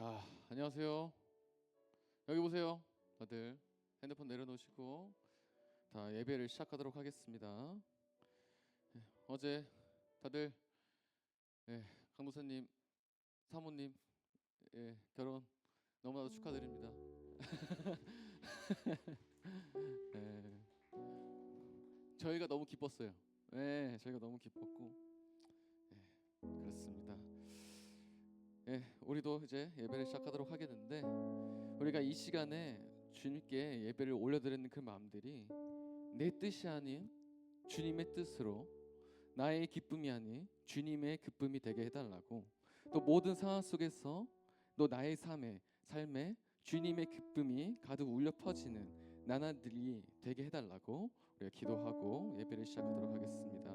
자, 안녕하세요. 여기 보세요. 다들 핸드폰 내려놓으시고 다 예배를 시작하도록 하겠습니다. 어제 다들 강도사님, 사모님 결혼 너무나도 축하드립니다. 저희가 너무 기뻤어요. 저희가 너무 기뻤고 그렇습니다. 우리도 이제 예배를 시작하도록 하겠는데 우리가 이 시간에 주님께 예배를 올려드리는 그 마음들이 내 뜻이 아닌 주님의 뜻으로, 나의 기쁨이 아닌 주님의 기쁨이 되게 해달라고, 또 모든 상황 속에서 또 나의 삶에 주님의 기쁨이 가득 울려 퍼지는 나날들이 되게 해달라고 우리가 기도하고 예배를 시작하도록 하겠습니다.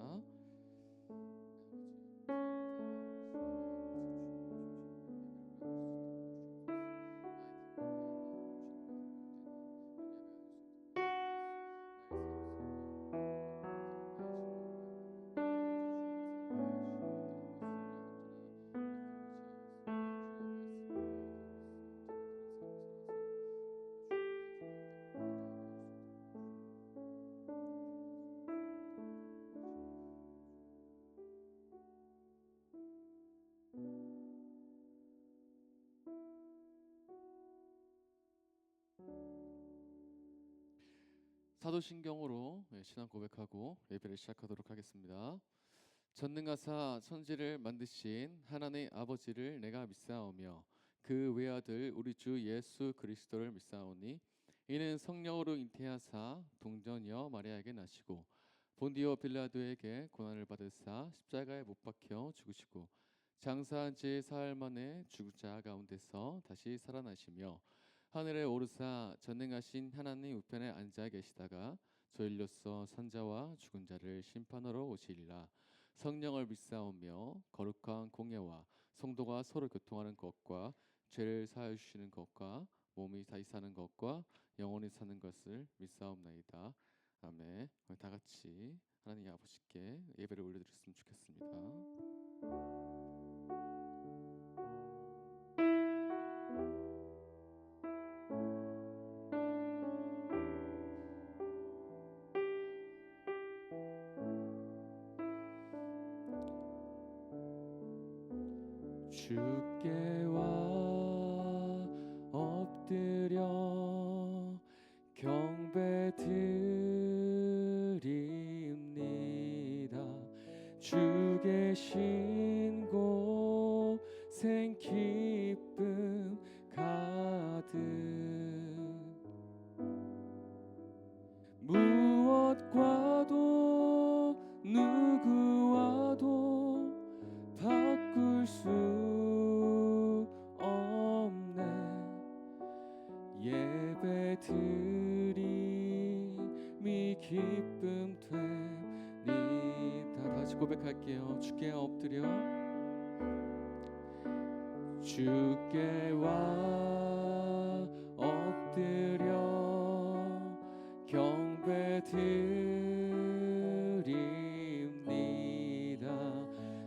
사도신경으로 신앙 고백하고 예배를 시작하도록 하겠습니다. 전능하사 천지를 만드신 하나님 아버지를 내가 믿사오며 그 외아들 우리 주 예수 그리스도를 믿사오니 이는 성령으로 잉태하사 동정녀 마리아에게 나시고 본디오 빌라도에게 고난을 받으사 십자가에 못 박혀 죽으시고 장사한 지 사흘 만에 죽은 자 가운데서 다시 살아나시며 하늘에 오르사 전능하신 하나님 우편에 앉아 계시다가 저일로서 산자와 죽은 자를 심판하러 오시리라. 성령을 믿사오며 거룩한 공예와 성도가 서로 교통하는 것과 죄를 사하여 주시는 것과 몸이 다시 사는 것과 영원히 사는 것을 믿사옵나이다. 아멘. 다 같이 하나님 아버지께 예배를 올려드렸으면 좋겠습니다. 주께와 엎드려 경배드립니다. 주 계신 곳엔 기쁨 가득 무엇과도 누구와도 바꿀 수 없네. 예배드림이 기쁨 됩니다. 다시 고백할게요. 주께 엎드려 주께와 엎드려 경배드립니다.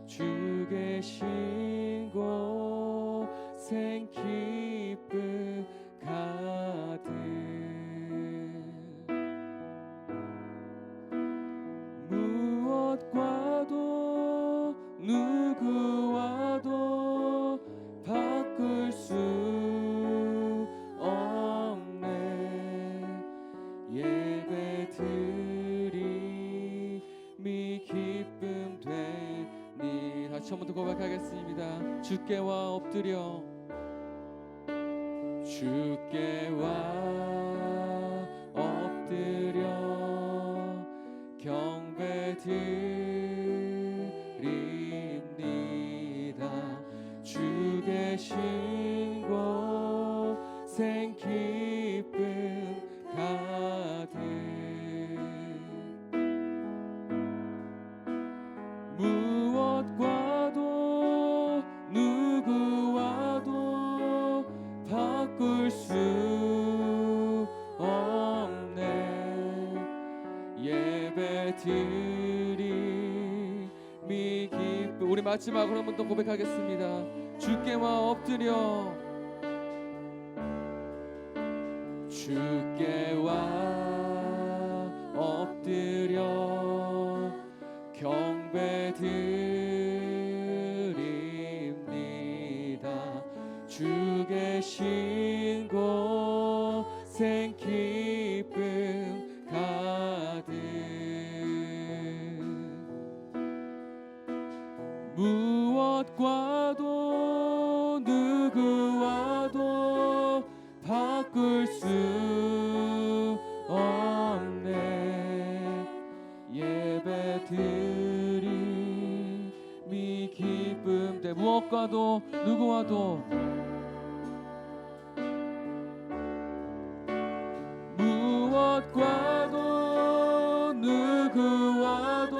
주 계신 곳엔 기쁨 가득 무엇과도 누구와도 바꿀 수 없네. 예배드림이 기쁨 되니. 다시 한번 더 고백하겠습니다. 주께와 엎드려 주께와 엎드려 경배드립니다. 주 계신 곳엔 기쁨 가득 무엇과도 누구와도 바꿀 수 없네. 예배드림이 기쁨. 우리 마지막으로 한 번 더 고백하겠습니다. 주께와 엎드려 주께와 엎드려 경배드립니다. 주 계신 곳엔 기쁨 가득. 무엇과도 누구와도 바꿀 수 없네. 예배드림이 기쁨 때 무엇과도 누구와도 무엇과도 누구와도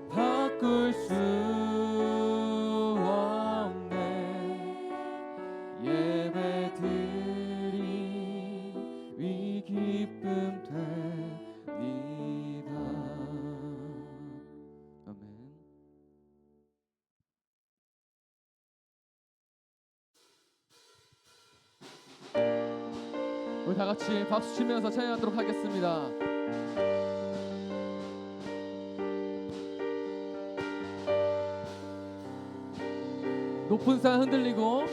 바꿀 수 없네. 예배드림이 기쁨 되니다. 아멘. 우리 다 같이 박수 치면서 찬양하도록 하겠습니다. 높은 산 흔들리고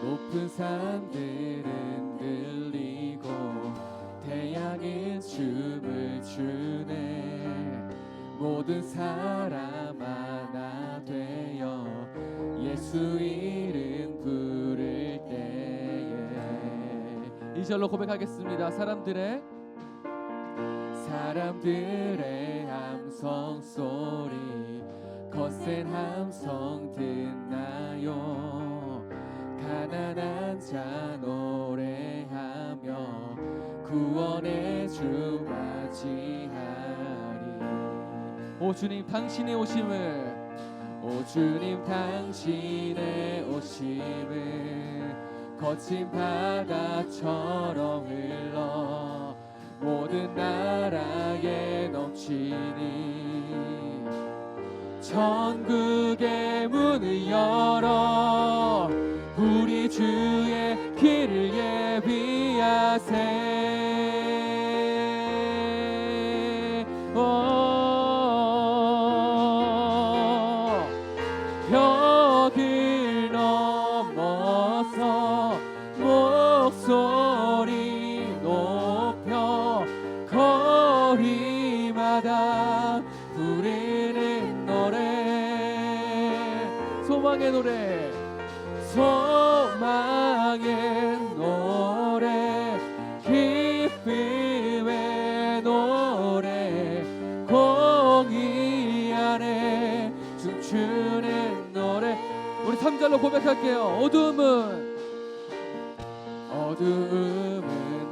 높은 산들은 흔들리고 태양은 춤을 추네. 모든 사람 하나 되어 예수 이름 부를 때에 이 절로 고백하겠습니다. 사람들의 함성 소리 거센 함성 듣나요. 가난한 자 노래하며 구원의 주 맞이하리. 오 주님 당신의 오심을 오 주님 당신의 오심을 거친 바다처럼 흘러 모든 나라에 넘치니 천국의 문을 열어 우리 주의 길을 예비하세. 벽을 넘어서 목소리 높여 거리마다 부르는 노래. 소망의 노래 소망의 노래 기쁨의 노래 공의 안에 춤추는 노래. 우리 3절로 고백할게요. 어두움은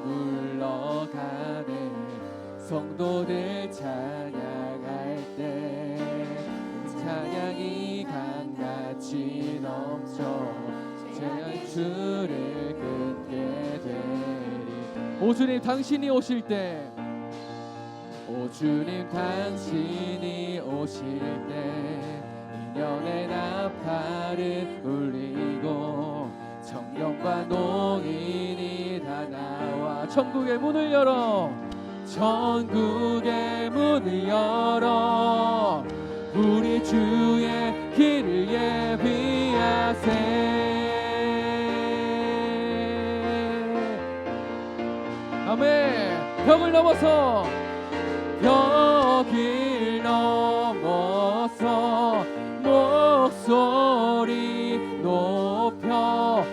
물러가네. 성도들 찬양할 때 찬양이 강같이 넘쳐 제한 줄을 끊게 되리. 오 주님 당신이 오실 때 오 주님 당신이 오실 때 인연의 나팔을 울리고 청년과 노인이 다 나와 천국의 문을 열어 천국의 문을 열어 우리 주의 길을 예비하세. 아멘. 벽을 넘어서 목소리 높여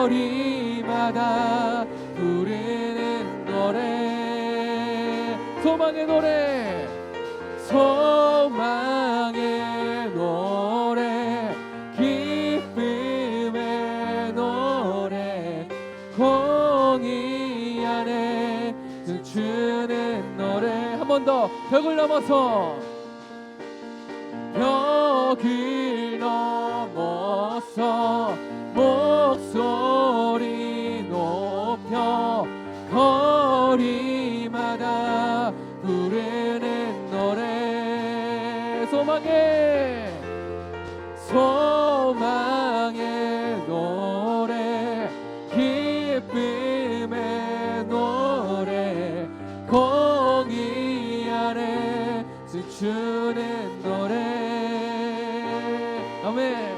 거리마다 부르는 노래. 소망의 노래 소망의 노래 기쁨의 노래 공의 안에 춤추는 노래. 한 번 더. 벽을 넘어서 목소리 높여 거리마다 부르는 노래. 소망의 안에 춤추는 노래. 아멘.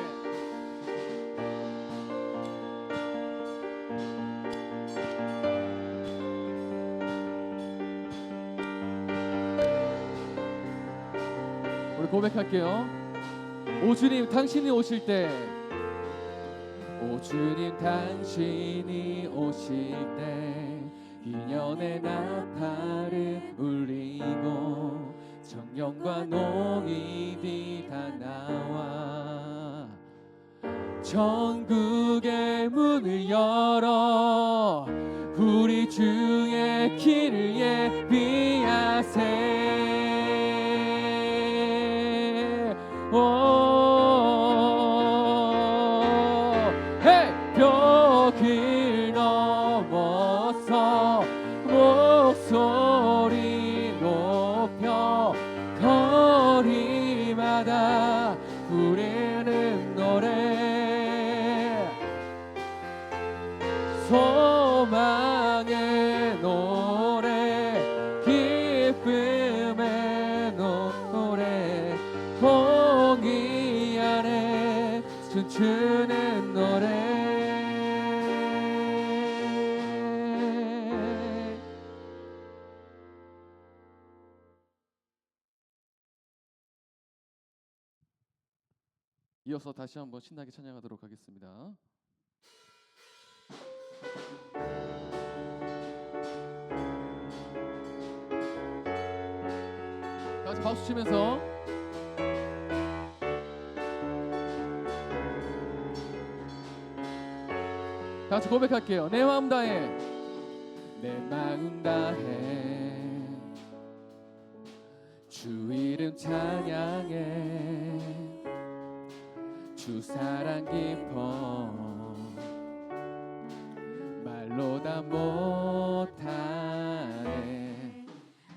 우리 고백할게요. 오 주님 당신이 오실 때, 오 주님 당신이 오실 때 인연의 나팔을 울리고 정령과 농인이 다 나와 천국의 문을 열어 우리 주의 길을 예비하세. 벽을 넘어서 목소리 높여 거리마다 부르는 노래, 소망의 노래, 기쁨의 노래, 공의 안에 춤추는 노래. 이어서 다시 한번 신나게 찬양하도록 하겠습니다. 다시 박수 치면서 다시 고백할게요. 내 마음 다해, 내 마음 다해 주 이름 찬양해. 주 사랑 깊어 말로 다 못하네.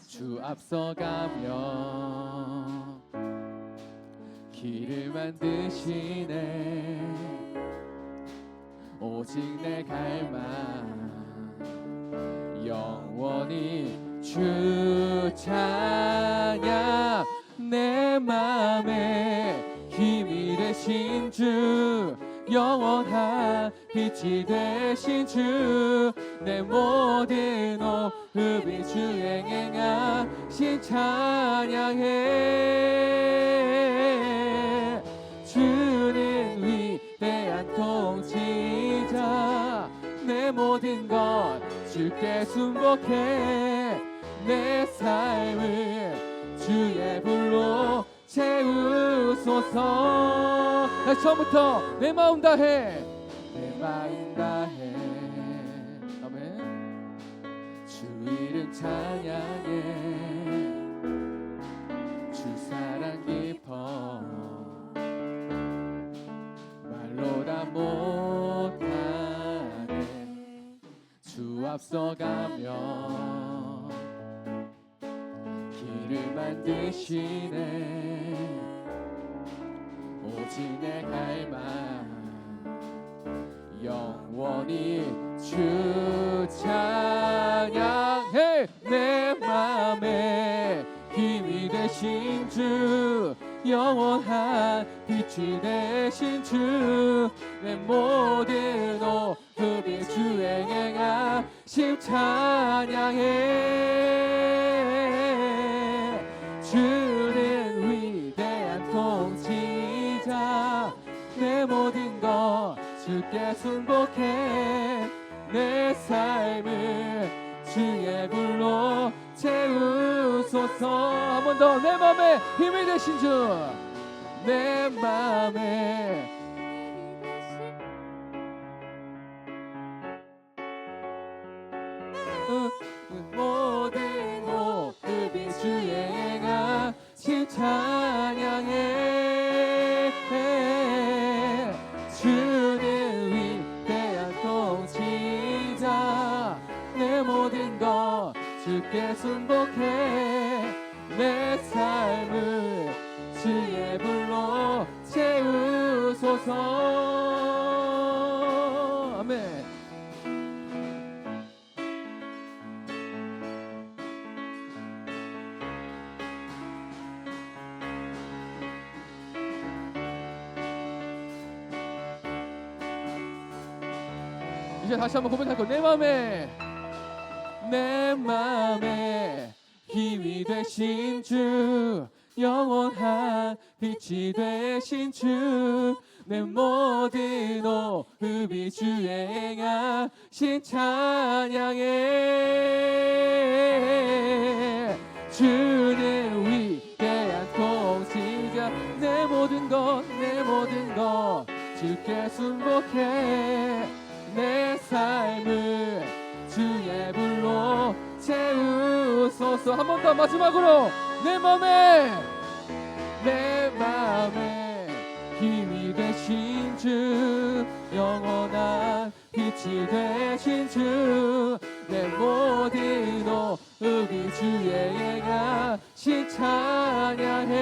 주 앞서가며 길을 만드시네. 오직 내 갈망 영원히 주 찬양. 내 맘에 힘이 되신 주, 영원한 빛이 되신 주, 내 모든 호흡이 주의 행하신 찬양해. 주는 위대한 통치자, 내 모든 것 주께 순복해. 내 삶을 주의 불로 채우소서. 다시 처음부터 내 마음 다해, 내 마음 다해. 아멘. 주 이름 찬양해. 주 사랑 깊어 말로 다 못하네. 주 앞서가며 길을 만드시네. 오직 내 갈망 영원히 주 찬양해. 내 맘에 힘이 되신 주, 영원한 빛이 되신 주, 내 모든 호흡이 주의 행하심 찬양해. 주는 위대한 통치자, 내 모든 것 주께 순복해. 내 삶을 주의 불로 채우소서. 한 번 더. 내 맘에 힘이 되신 주, 내 맘에 모든 호흡이 주의 행하심 찬양해. 주는 위대한 통치자, 내 모든 것 주께 순복해. 내 삶을 주의 불로 채우소서. 아멘. 이제 다시 한번 고백할 거. 내 맘에 힘이 되신 주, 영원한 빛이 되신 주, 내 모든 호흡이 주의 행하신 찬양해. 주는 위대한 통치자, 내 모든 것 주께 순복해. 내 삶을 주의 불로 채우소서. 한 번 더 마지막으로. 내 맘에 힘이 되신 주, 영원한 빛이 되신 주, 내 모든 호흡이 주의 행하신 찬양해.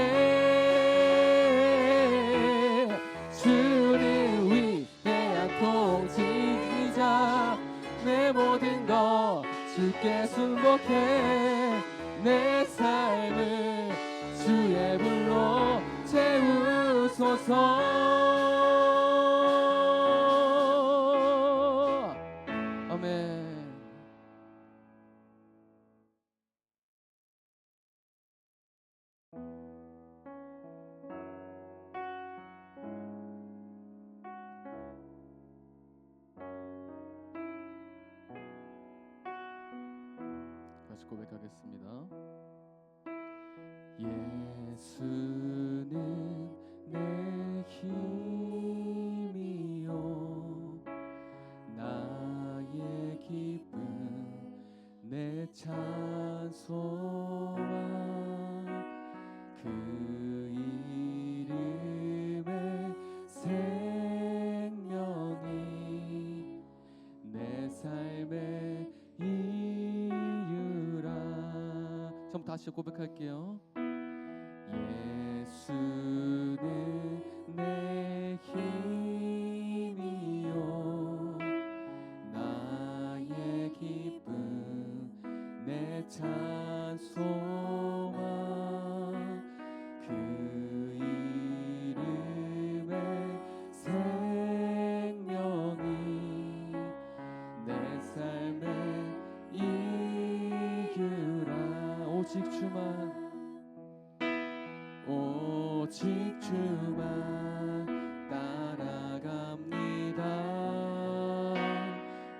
주는 위대한 통치자, 내 모든 것 주께 순복해. 내 삶을 주의 불로 채우소서. 아멘. 다시 고백하겠습니다. 예수는 내 힘이요, 나의 기쁨, 내 찬송아, 그 이름의 생명이 내 삶의 이유라. 좀 다시 고백할게요. 예수는 내 힘이요, 나의 기쁨, 내 찬송아, 그 이름의 생명이 내 삶의 이유라. 오직 주만 따라갑니다.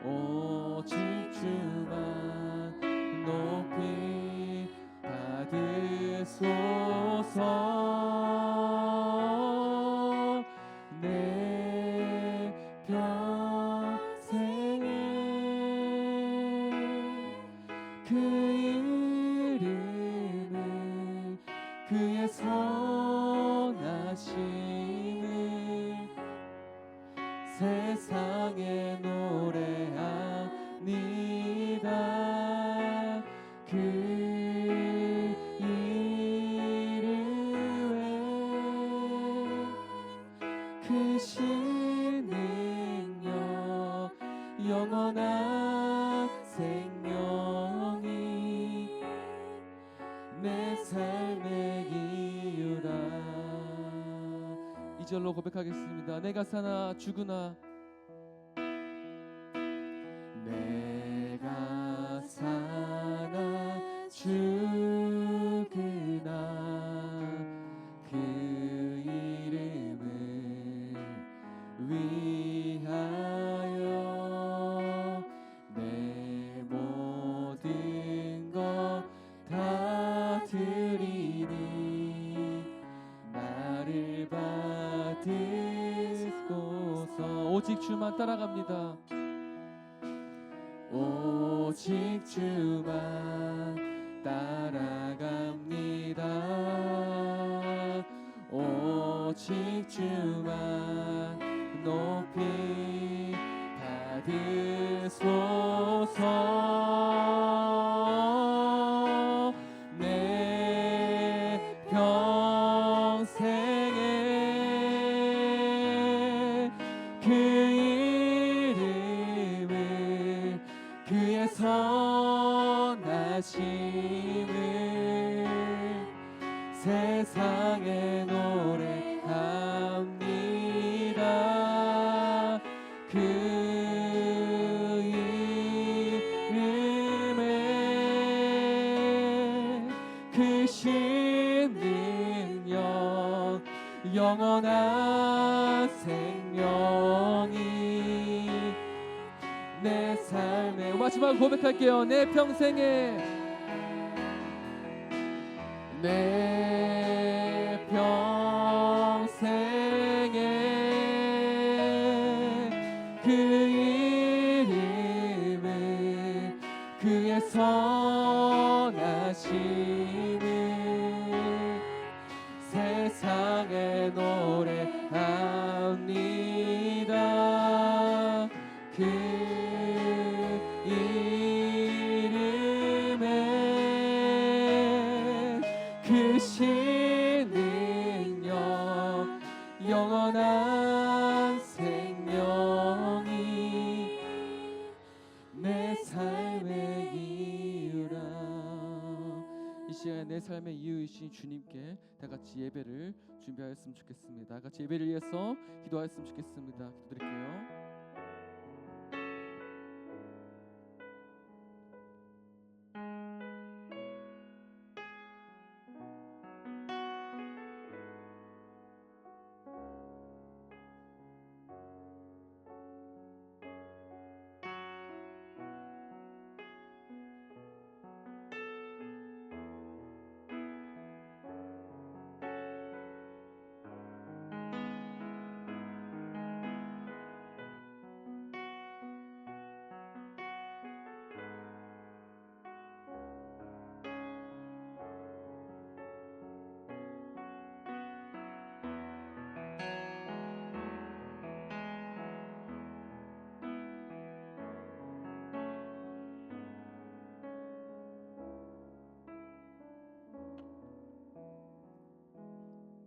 오직 주만 높이 받으소서. 내 평생에 그 이름을, 그의 선하심을 세상에 노래합니다. 그 이름에 크신 능력, 영원한 생명이 내 삶의 이유라. 2절로 고백하겠습니다. 내가 사나 죽으나, 내가 사나 죽으나 그 이름을 위하여 내 모든 것 다 드리니 나를 받으소서. 오직 주만 따라갑니다. 오직 주만 따라갑니다. 오직 주만 높이 받으소서. 내 평생에 그 이름을, 그의 선하심을 세상에 노래합니다. 그 능력 영원한 생명이 내 삶에 마지막 고백할게요. 내 평생에 내 평생에 그 이름을 그의 선하심을 세상에 노래합니다. 그 이름에 그 신능력 영원한 생명이 내 삶의 이유라. 이 시간에 내 삶의 이유이신 주님께 다 같이 예배를 준비하였으면 좋겠습니다. 다 같이 예배를 위해서 기도하였으면 좋겠습니다. 기도드릴게요.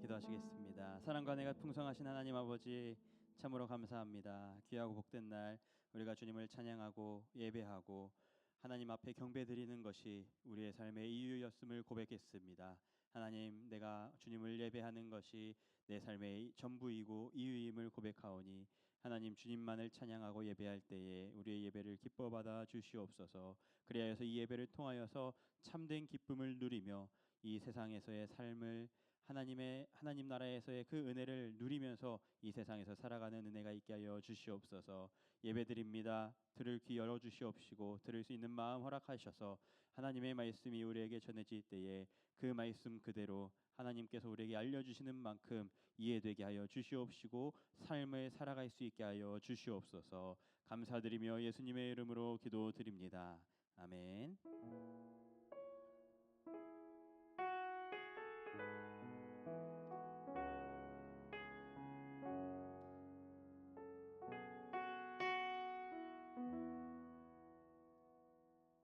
기도하시겠습니다. 사랑과 은혜가 풍성하신 하나님 아버지, 참으로 감사합니다. 귀하고 복된 날 우리가 주님을 찬양하고 예배하고 하나님 앞에 경배드리는 것이 우리의 삶의 이유였음을 고백했습니다. 하나님, 내가 주님을 예배하는 것이 내 삶의 전부이고 이유임을 고백하오니 하나님, 주님만을 찬양하고 예배할 때에 우리의 예배를 기뻐 받아 주시옵소서. 그리하여서 이 예배를 통하여서 참된 기쁨을 누리며 이 세상에서의 삶을 하나님 나라에서의 그 은혜를 누리면서 이 세상에서 살아가는 은혜가 있게 하여 주시옵소서. 예배드립니다. 들을 귀 열어 주시옵시고 들을 수 있는 마음 허락하셔서 하나님의 말씀이 우리에게 전해질 때에 그 말씀 그대로 하나님께서 우리에게 알려주시는 만큼 이해되게 하여 주시옵시고 삶을 살아갈 수 있게 하여 주시옵소서. 감사드리며 예수님의 이름으로 기도드립니다. 아멘.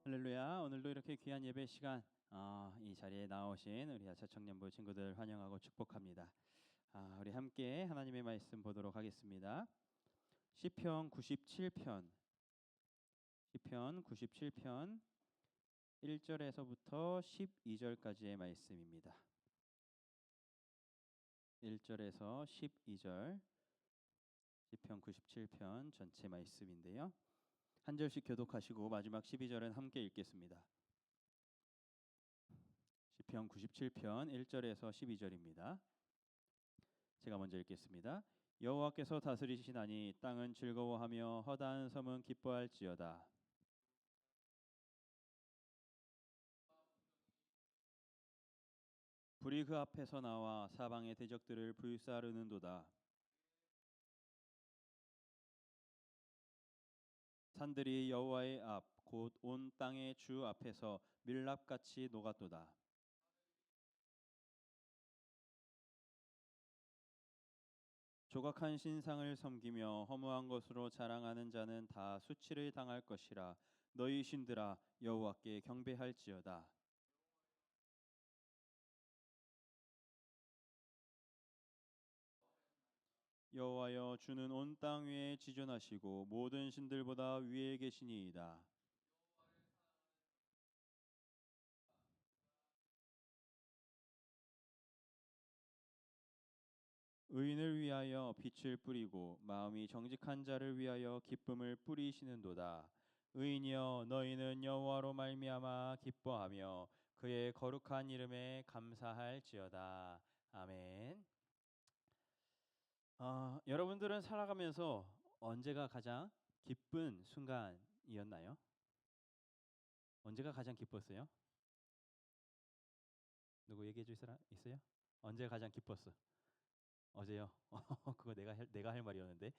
할렐루야. 오늘도 이렇게 귀한 예배 시간 이 자리에 나오신 우리 아차 청년부 친구들 환영하고 축복합니다. 우리 함께 하나님의 말씀 보도록 하겠습니다. 시편 97편 1절에서부터 12절까지의 말씀입니다. 1절에서 12절 시편 97편 전체 말씀인데요. 한 절씩 교독하시고 마지막 12절은 함께 읽겠습니다. 시편 97편 1절에서 12절입니다. 제가 먼저 읽겠습니다. 여호와께서 다스리시나니 땅은 즐거워하며 허다한 섬은 기뻐할지어다. 불이 그 앞에서 나와 사방의 대적들을 불사르는도다. 산들이 여호와의 앞 곧 온 땅의 주 앞에서 밀랍같이 녹았도다. 조각한 신상을 섬기며 허무한 것으로 자랑하는 자는 다 수치를 당할 것이라. 너희 신들아 여호와께 경배할지어다. 여호와여, 주는 온 땅 위에 지존하시고 모든 신들보다 위에 계시니이다. 의인을 위하여 빛을 뿌리고 마음이 정직한 자를 위하여 기쁨을 뿌리시는도다. 의인이여, 너희는 여호와로 말미암아 기뻐하며 그의 거룩한 이름에 감사할지어다. 아멘. 여러분들은 살아가면서 언제가 가장 기쁜 순간이었나요? 언제가 가장 기뻤어요? 누구 얘기해 줄 사람 있어요? 언제가 가장 기뻤어? 어제요. 그거 내가 할 말이었는데.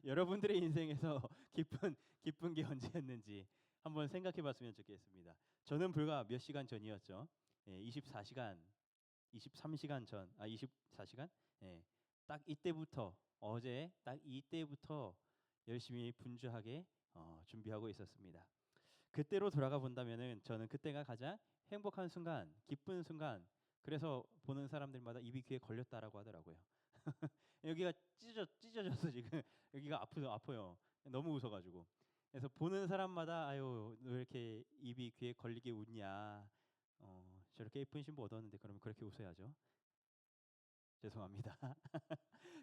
여러분들의 인생에서 기쁜 게 언제였는지 한번 생각해 봤으면 좋겠습니다. 저는 불과 몇 시간 전이었죠. 24시간, 23시간 전, 24시간? 예, 딱 이때부터 어제 딱 이때부터 열심히 분주하게 준비하고 있었습니다. 그때로 돌아가 본다면은 저는 그때가 가장 행복한 순간, 기쁜 순간. 그래서 보는 사람들마다 입이 귀에 걸렸다라고 하더라고요. 여기가 찢어져서 지금 여기가 아파요. 너무 웃어가지고. 그래서 보는 사람마다 아유 너 왜 이렇게 입이 귀에 걸리게 웃냐. 저렇게 예쁜 신부 얻었는데 그러면 그렇게 웃어야죠. 죄송합니다.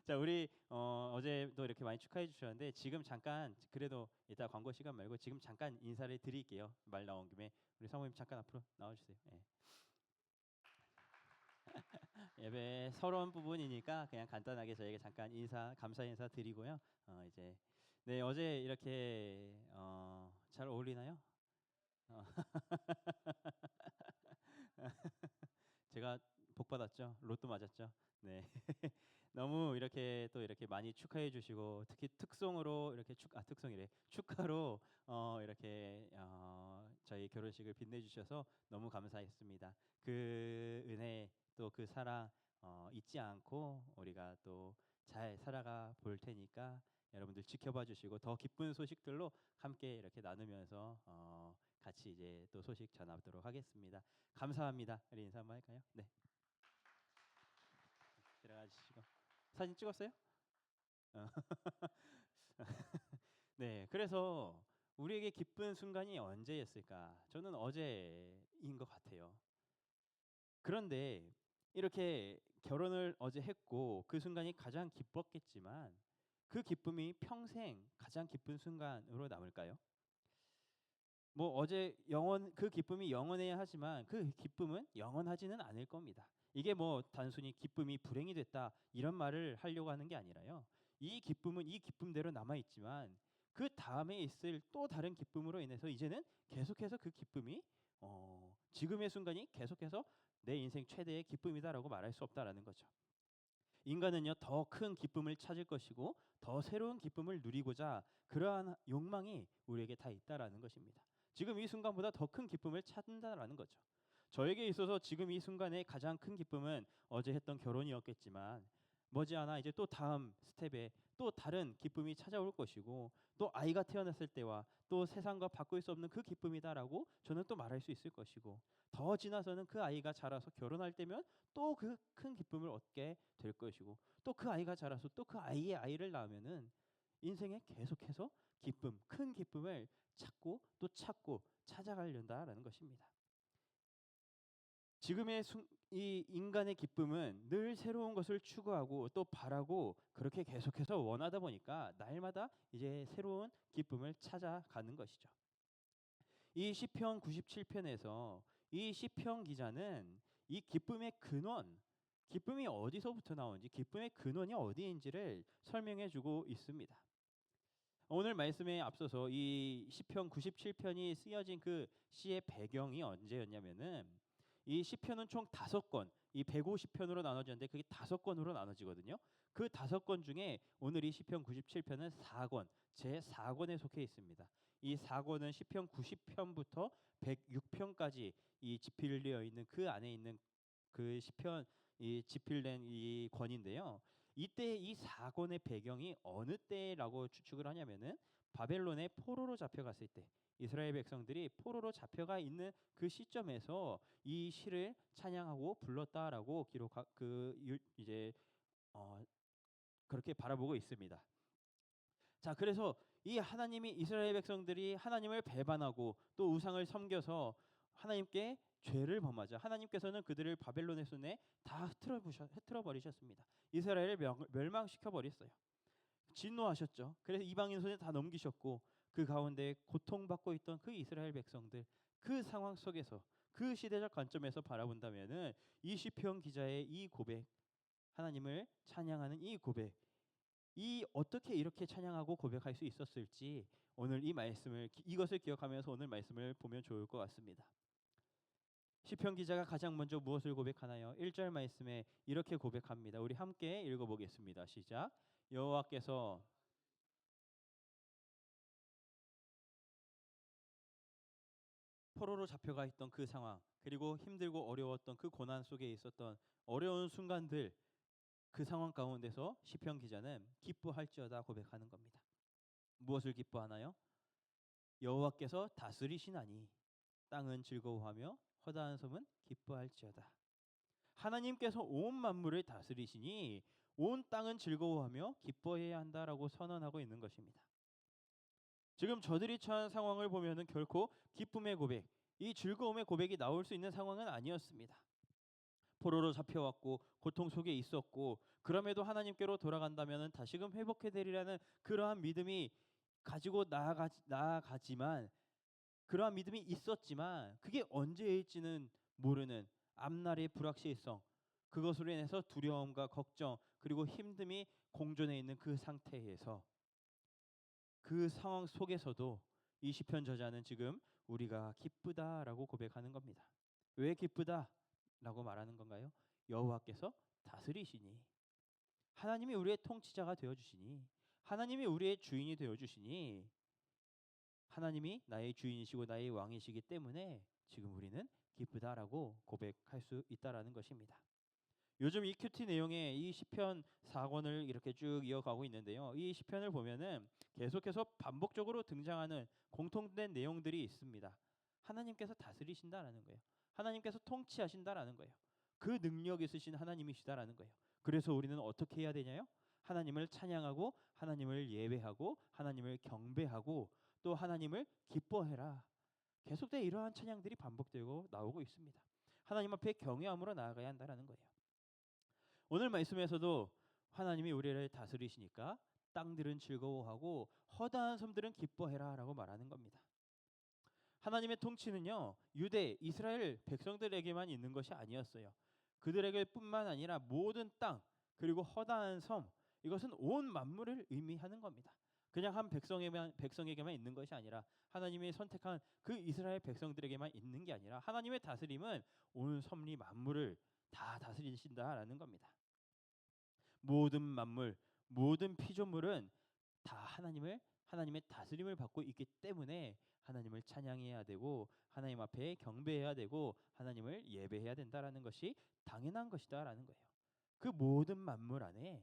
자, 우리 어제도 이렇게 많이 축하해 주셨는데 지금 잠깐 그래도 이따 광고 시간 말고 지금 잠깐 인사를 드릴게요. 말 나온 김에 우리 사모님 잠깐 앞으로 나와주세요. 예. 예배 서러운 부분이니까 그냥 간단하게 저에게 잠깐 감사 인사 드리고요. 이제 네 어제 이렇게 잘 어울리나요? 어, 제가 복 받았죠. 로또 맞았죠. 네. 너무 이렇게 또 이렇게 많이 축하해 주시고 특히 특송으로 이렇게 특송이래. 축하로 이렇게 저희 결혼식을 빛내 주셔서 너무 감사했습니다. 그 은혜 또 그 사랑 잊지 않고 우리가 또 잘 살아가 볼 테니까 여러분들 지켜봐 주시고 더 기쁜 소식들로 함께 이렇게 나누면서 같이 이제 또 소식 전하도록 하겠습니다. 감사합니다. 우리 인사 한번 할까요? 네. 들어가 주시고 사진 찍었어요? 어. 네, 그래서 우리에게 기쁜 순간이 언제였을까? 저는 어제인 것 같아요. 그런데 이렇게 결혼을 어제 했고 그 순간이 가장 기뻤겠지만 그 기쁨이 평생 가장 기쁜 순간으로 남을까요? 뭐 어제 그 기쁨이 영원해야 하지만 그 기쁨은 영원하지는 않을 겁니다. 이게 뭐 단순히 기쁨이 불행이 됐다 이런 말을 하려고 하는 게 아니라요. 이 기쁨은 이 기쁨대로 남아 있지만 그 다음에 있을 또 다른 기쁨으로 인해서 이제는 계속해서 그 기쁨이 지금의 순간이 계속해서 내 인생 최대의 기쁨이다라고 말할 수 없다라는 거죠. 인간은요 더 큰 기쁨을 찾을 것이고 더 새로운 기쁨을 누리고자 그러한 욕망이 우리에게 다 있다라는 것입니다. 지금 이 순간보다 더 큰 기쁨을 찾는다라는 거죠. 저에게 있어서 지금 이 순간의 가장 큰 기쁨은 어제 했던 결혼이었겠지만 머지않아 이제 또 다음 스텝에 또 다른 기쁨이 찾아올 것이고 또 아이가 태어났을 때와 또 세상과 바꿀 수 없는 그 기쁨이다라고 저는 또 말할 수 있을 것이고 더 지나서는 그 아이가 자라서 결혼할 때면 또 그 큰 기쁨을 얻게 될 것이고 또 그 아이가 자라서 또 그 아이의 아이를 낳으면은 인생에 계속해서 기쁨, 큰 기쁨을 찾고 또 찾고 찾아가려다라는 것입니다. 지금의 이 인간의 기쁨은 늘 새로운 것을 추구하고 또 바라고 그렇게 계속해서 원하다 보니까 날마다 이제 새로운 기쁨을 찾아가는 것이죠. 이 시편 97편에서 이 시편 기자는 이 기쁨의 근원, 기쁨이 어디서부터 나오는지, 기쁨의 근원이 어디인지를 설명해 주고 있습니다. 오늘 말씀에 앞서서 이 시편 97편이 쓰여진 그 시의 배경이 언제였냐면은 이 시편은 총 5권, 이 150편으로 나눠졌는데 그게 5권으로 나눠지거든요. 그 5권 중에 오늘 이 시편 97편은 4권, 제 4권에 속해 있습니다. 이 4권은 시편 90편부터 106편까지 이 집필되어 있는 그 안에 있는 그 시편 이 집필된 이 권인데요. 이때 이 4권의 배경이 어느 때라고 추측을 하냐면은 바벨론의 포로로 잡혀갔을 때 이스라엘 백성들이 포로로 잡혀가 있는 그 시점에서 이 시를 찬양하고 불렀다라고 이제 그렇게 바라보고 있습니다. 자, 그래서 이 하나님이 이스라엘 백성들이 하나님을 배반하고 또 우상을 섬겨서 하나님께 죄를 범하자 하나님께서는 그들을 바벨론의 손에 다 흐트러 버리셨습니다. 이스라엘을 멸망시켜 버렸어요. 진노하셨죠. 그래서 이방인 손에 다 넘기셨고 그 가운데 고통받고 있던 그 이스라엘 백성들 그 상황 속에서 그 시대적 관점에서 바라본다면은 이 시편 기자의 이 고백, 하나님을 찬양하는 이 고백, 이 어떻게 이렇게 찬양하고 고백할 수 있었을지 오늘 이 말씀을 이것을 기억하면서 오늘 말씀을 보면 좋을 것 같습니다. 시편 기자가 가장 먼저 무엇을 고백하나요? 1절 말씀에 이렇게 고백합니다. 우리 함께 읽어보겠습니다. 시작. 여호와께서 포로로 잡혀가 있던 그 상황, 그리고 힘들고 어려웠던 그 고난 속에 있었던 어려운 순간들, 그 상황 가운데서 시편 기자는 기뻐할지어다 고백하는 겁니다. 무엇을 기뻐하나요? 여호와께서 다스리시나니 땅은 즐거워하며 허다한 섬은 기뻐할지어다. 하나님께서 온 만물을 다스리시니 온 땅은 즐거워하며 기뻐해야 한다라고 선언하고 있는 것입니다. 지금 저들이 처한 상황을 보면은 결코 기쁨의 고백, 이 즐거움의 고백이 나올 수 있는 상황은 아니었습니다. 포로로 잡혀왔고 고통 속에 있었고, 그럼에도 하나님께로 돌아간다면은 다시금 회복해 되리라는 그러한 믿음이 가지고 나아가지만, 그러한 믿음이 있었지만 그게 언제일지는 모르는 앞날의 불확실성, 그것으로 인해서 두려움과 걱정 그리고 힘듦이 공존해 있는 그 상태에서, 그 상황 속에서도 이 시편 저자는 지금 우리가 기쁘다라고 고백하는 겁니다. 왜 기쁘다라고 말하는 건가요? 여호와께서 다스리시니, 하나님이 우리의 통치자가 되어 주시니, 하나님이 우리의 주인이 되어 주시니, 하나님이 나의 주인이시고 나의 왕이시기 때문에 지금 우리는 기쁘다라고 고백할 수 있다라는 것입니다. 요즘 이 큐티 내용의 이 시편 4권을 이렇게 쭉 이어가고 있는데요. 이 시편을 보면은 계속해서 반복적으로 등장하는 공통된 내용들이 있습니다. 하나님께서 다스리신다라는 거예요. 하나님께서 통치하신다라는 거예요. 그 능력 있으신 하나님이시다라는 거예요. 그래서 우리는 어떻게 해야 되냐요? 하나님을 찬양하고 하나님을 예배하고 하나님을 경배하고 또 하나님을 기뻐해라. 계속된 이러한 찬양들이 반복되고 나오고 있습니다. 하나님 앞에 경외함으로 나아가야 한다라는 거예요. 오늘 말씀에서도 하나님이 우리를 다스리시니까 땅들은 즐거워하고 허다한 섬들은 기뻐해라라고 말하는 겁니다. 하나님의 통치는요, 유대 이스라엘 백성들에게만 있는 것이 아니었어요. 그들에게뿐만 아니라 모든 땅 그리고 허다한 섬, 이것은 온 만물을 의미하는 겁니다. 그냥 한 백성에게만 있는 것이 아니라, 하나님이 선택한 그 이스라엘 백성들에게만 있는 게 아니라, 하나님의 다스림은 온 섭리 만물을 다 다스리신다라는 겁니다. 모든 만물, 모든 피조물은 다 하나님의 다스림을 받고 있기 때문에 하나님을 찬양해야 되고 하나님 앞에 경배해야 되고 하나님을 예배해야 된다라는 것이 당연한 것이다라는 거예요. 그 모든 만물 안에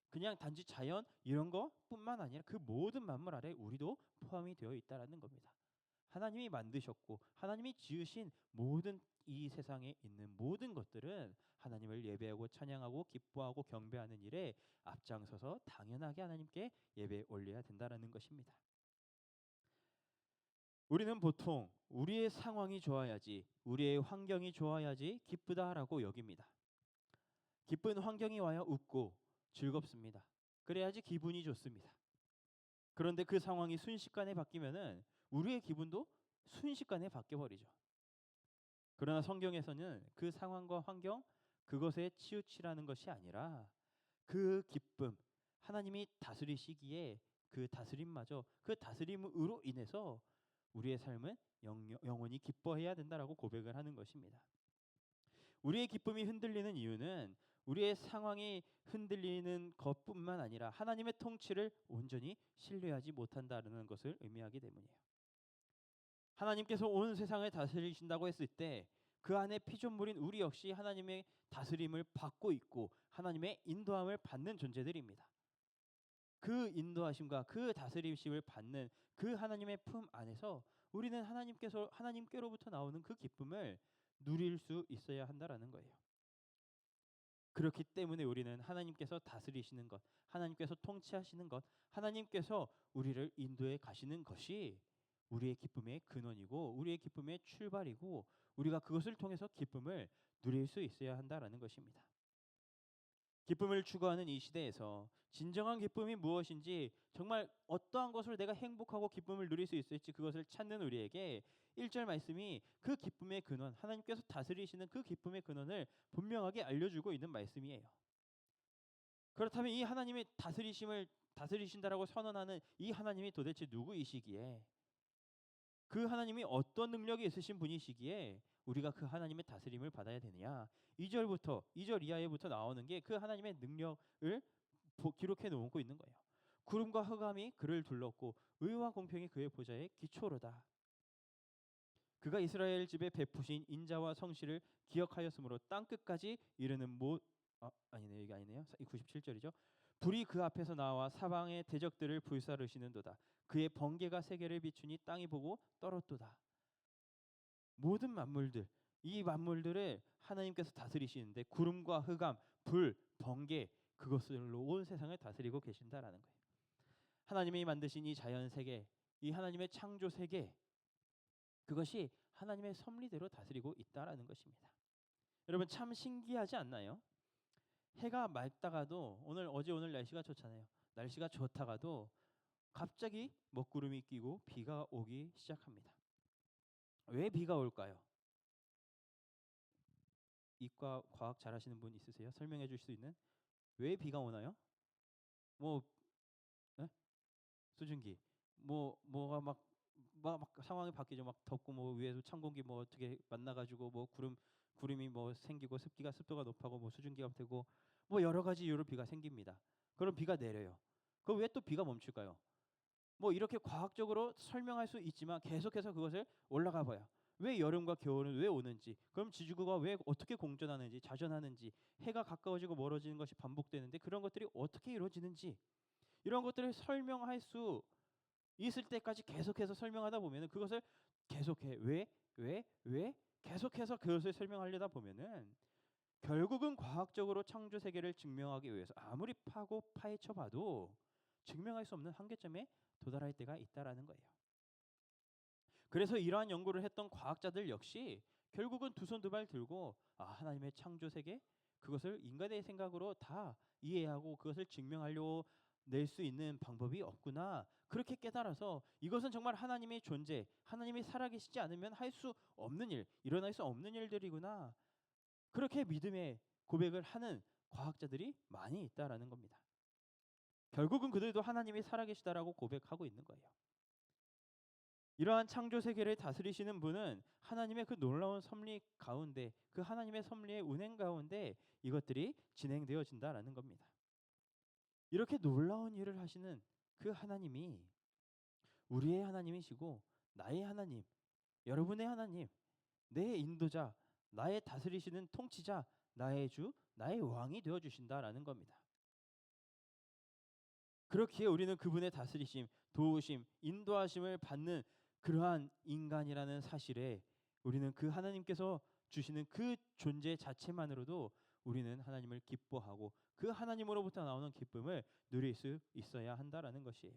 그냥 단지 자연 이런 거뿐만 아니라 그 모든 만물 아래 우리도 포함이 되어 있다라는 겁니다. 하나님이 만드셨고 하나님이 지으신 모든 이 세상에 있는 모든 것들은 하나님을 예배하고 찬양하고 기뻐하고 경배하는 일에 앞장서서 당연하게 하나님께 예배 올려야 된다라는 것입니다. 우리는 보통 우리의 상황이 좋아야지, 우리의 환경이 좋아야지 기쁘다라고 여깁니다. 기쁜 환경이 와야 웃고 즐겁습니다. 그래야지 기분이 좋습니다. 그런데 그 상황이 순식간에 바뀌면은 우리의 기분도 순식간에 바뀌어버리죠. 그러나 성경에서는 그 상황과 환경, 그것에 치우치라는 것이 아니라 그 기쁨, 하나님이 다스리시기에 그 다스림마저, 그 다스림으로 인해서 우리의 삶은 영원히 기뻐해야 된다라고 고백을 하는 것입니다. 우리의 기쁨이 흔들리는 이유는 우리의 상황이 흔들리는 것뿐만 아니라 하나님의 통치를 온전히 신뢰하지 못한다는 것을 의미하기 때문이에요. 하나님께서 온 세상을 다스리신다고 했을 때 그 안에 피조물인 우리 역시 하나님의 다스림을 받고 있고 하나님의 인도함을 받는 존재들입니다. 그 인도하심과 그 다스림심을 받는 그 하나님의 품 안에서 우리는 하나님께로부터 나오는 그 기쁨을 누릴 수 있어야 한다라는 거예요. 그렇기 때문에 우리는 하나님께서 다스리시는 것, 하나님께서 통치하시는 것, 하나님께서 우리를 인도해 가시는 것이 우리의 기쁨의 근원이고 우리의 기쁨의 출발이고 우리가 그것을 통해서 기쁨을 누릴 수 있어야 한다라는 것입니다. 기쁨을 추구하는 이 시대에서 진정한 기쁨이 무엇인지, 정말 어떠한 것으로 내가 행복하고 기쁨을 누릴 수 있을지 그것을 찾는 우리에게 1절 말씀이 그 기쁨의 근원, 하나님께서 다스리시는 그 기쁨의 근원을 분명하게 알려주고 있는 말씀이에요. 그렇다면 이 하나님의 다스리신다라고 선언하는 이 하나님이 도대체 누구이시기에, 그 하나님이 어떤 능력이 있으신 분이시기에 우리가 그 하나님의 다스림을 받아야 되느냐. 2절 이하에부터 나오는 게 그 하나님의 능력을 기록해 놓고 있는 거예요. 구름과 흑암이 그를 둘렀고 의와 공평이 그의 보좌의 기초로다. 그가 이스라엘 집에 베푸신 인자와 성실을 기억하였으므로 땅 끝까지 이르는 아니네요. 이게 아니네요. 97절이죠. 불이 그 앞에서 나와 사방의 대적들을 불사르시는도다. 그의 번개가 세계를 비추니 땅이 보고 떨었도다. 모든 만물들, 이 만물들을 하나님께서 다스리시는데 구름과 흑암, 불, 번개, 그것으로 온 세상을 다스리고 계신다라는 거예요. 하나님이 만드신 이 자연 세계, 이 하나님의 창조 세계, 그것이 하나님의 섭리대로 다스리고 있다라는 것입니다. 여러분 참 신기하지 않나요? 해가 맑다가도 오늘 날씨가 좋잖아요. 날씨가 좋다가도 갑자기 먹구름이 끼고 비가 오기 시작합니다. 왜 비가 올까요? 이과 과학 잘하시는 분 있으세요? 설명해 줄 수 있는? 왜 비가 오나요? 뭐 네? 수증기 뭐가 막 상황이 바뀌죠. 막 덥고 뭐 위에서 찬 공기 뭐 어떻게 만나가지고 뭐 구름이 뭐 생기고 습도가 높아고 뭐 수증기가 되고 뭐 여러 가지 이유로 비가 생깁니다. 그럼 비가 내려요. 그럼 왜 또 비가 멈출까요? 뭐 이렇게 과학적으로 설명할 수 있지만 계속해서 그것을 올라가 봐요. 왜 여름과 겨울은 왜 오는지, 그럼 지구가 왜 어떻게 공전하는지, 자전하는지, 해가 가까워지고 멀어지는 것이 반복되는데 그런 것들이 어떻게 이루어지는지, 이런 것들을 설명할 수 있을 때까지 계속해서 설명하다 보면은 그것을 계속해 왜 계속해서 그것을 설명하려다 보면은 결국은 과학적으로 창조 세계를 증명하기 위해서 아무리 파헤쳐 봐도 증명할 수 없는 한계점에 도달할 때가 있다라는 거예요. 그래서 이러한 연구를 했던 과학자들 역시 결국은 두 손 두 발 들고 하나님의 창조 세계, 그것을 인간의 생각으로 다 이해하고 그것을 증명하려고 낼 수 있는 방법이 없구나, 그렇게 깨달아서 이것은 정말 하나님의 존재, 하나님이 살아계시지 않으면 할 수 없는 일, 일어날 수 없는 일들이구나, 그렇게 믿음의 고백을 하는 과학자들이 많이 있다라는 겁니다. 결국은 그들도 하나님이 살아계시다라고 고백하고 있는 거예요. 이러한 창조 세계를 다스리시는 분은 하나님의 그 놀라운 섭리 가운데, 그 하나님의 섭리의 운행 가운데 이것들이 진행되어진다라는 겁니다. 이렇게 놀라운 일을 하시는 그 하나님이 우리의 하나님이시고 나의 하나님, 여러분의 하나님, 내 인도자, 나의 다스리시는 통치자, 나의 주, 나의 왕이 되어 주신다라는 겁니다. 그렇기에 우리는 그분의 다스리심, 도우심, 인도하심을 받는 그러한 인간이라는 사실에 우리는 그 하나님께서 주시는 그 존재 자체만으로도 우리는 하나님을 기뻐하고 그 하나님으로부터 나오는 기쁨을 누릴 수 있어야 한다라는 것이에요.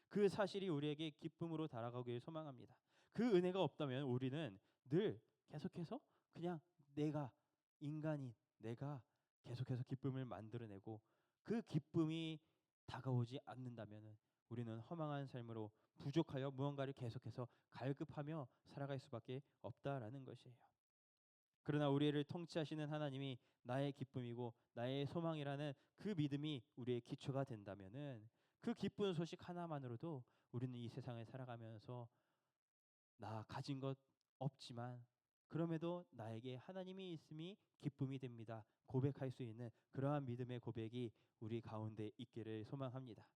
그 사실이 우리에게 기쁨으로 달아가길 소망합니다. 그 은혜가 없다면 우리는 늘 계속해서 그냥 인간인 내가 계속해서 기쁨을 만들어내고 그 기쁨이 다가오지 않는다면 우리는 허망한 삶으로 부족하여 무언가를 계속해서 갈급하며 살아갈 수밖에 없다라는 것이에요. 그러나 우리를 통치하시는 하나님이 나의 기쁨이고 나의 소망이라는 그 믿음이 우리의 기초가 된다면은 그 기쁜 소식 하나만으로도 우리는 이 세상을 살아가면서 나 가진 것 없지만 그럼에도 나에게 하나님이 있음이 기쁨이 됩니다, 고백할 수 있는 그러한 믿음의 고백이 우리 가운데 있기를 소망합니다.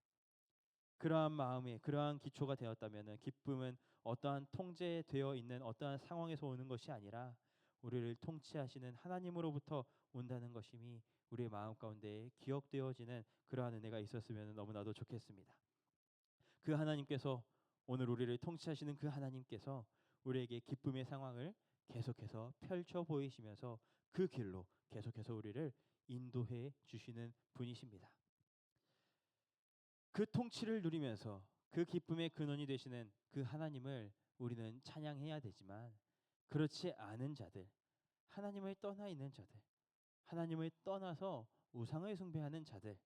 그러한 마음에 그러한 기초가 되었다면 기쁨은 어떠한 통제되어 있는 어떠한 상황에서 오는 것이 아니라 우리를 통치하시는 하나님으로부터 온다는 것임이 우리의 마음 가운데 기억되어지는 그러한 은혜가 있었으면 너무나도 좋겠습니다. 그 하나님께서, 오늘 우리를 통치하시는 그 하나님께서 우리에게 기쁨의 상황을 계속해서 펼쳐 보이시면서 그 길로 계속해서 우리를 인도해 주시는 분이십니다. 그 통치를 누리면서 그 기쁨의 근원이 되시는 그 하나님을 우리는 찬양해야 되지만, 그렇지 않은 자들, 하나님을 떠나 있는 자들, 하나님을 떠나서 우상을 숭배하는 자들,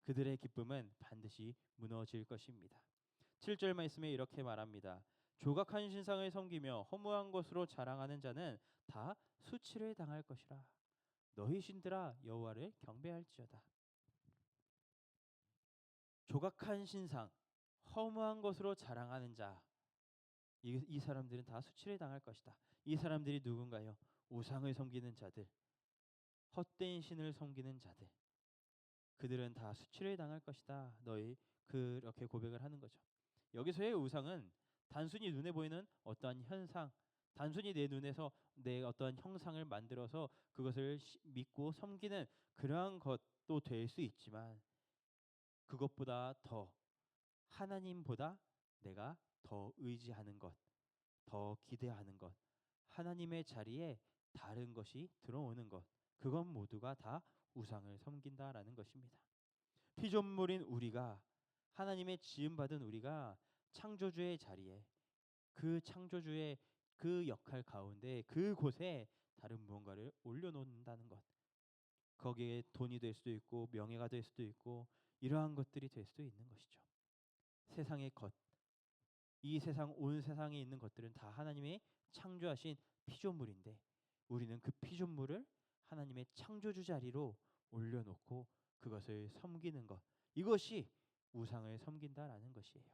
그들의 기쁨은 반드시 무너질 것입니다. 7절 말씀에 이렇게 말합니다. 조각한 신상을 섬기며 허무한 것으로 자랑하는 자는 다 수치를 당할 것이라. 너희 신들아 여호와를 경배할지어다. 조각한 신상, 허무한 것으로 자랑하는 자, 이 사람들은 다 수치를 당할 것이다. 이 사람들이 누군가요? 우상을 섬기는 자들, 헛된 신을 섬기는 자들, 그들은 다 수치를 당할 것이다. 너희 그렇게 고백을 하는 거죠. 여기서의 우상은 단순히 눈에 보이는 어떠한 현상, 단순히 내 눈에서 내 어떠한 형상을 만들어서 그것을 믿고 섬기는 그러한 것도 될 수 있지만, 그것보다 더 하나님보다 내가 더 의지하는 것, 더 기대하는 것, 하나님의 자리에 다른 것이 들어오는 것, 그것 모두가 다 우상을 섬긴다라는 것입니다. 피조물인 우리가, 하나님의 지음받은 우리가 창조주의 자리에, 그 창조주의 그 역할 가운데 그곳에 다른 무언가를 올려놓는다는 것, 거기에 돈이 될 수도 있고 명예가 될 수도 있고 이러한 것들이 될 수도 있는 것이죠. 세상의 것, 이 세상, 온 세상에 있는 것들은 다 하나님의 창조하신 피조물인데, 우리는 그 피조물을 하나님의 창조주 자리로 올려놓고 그것을 섬기는 것, 이것이 우상을 섬긴다라는 것이에요.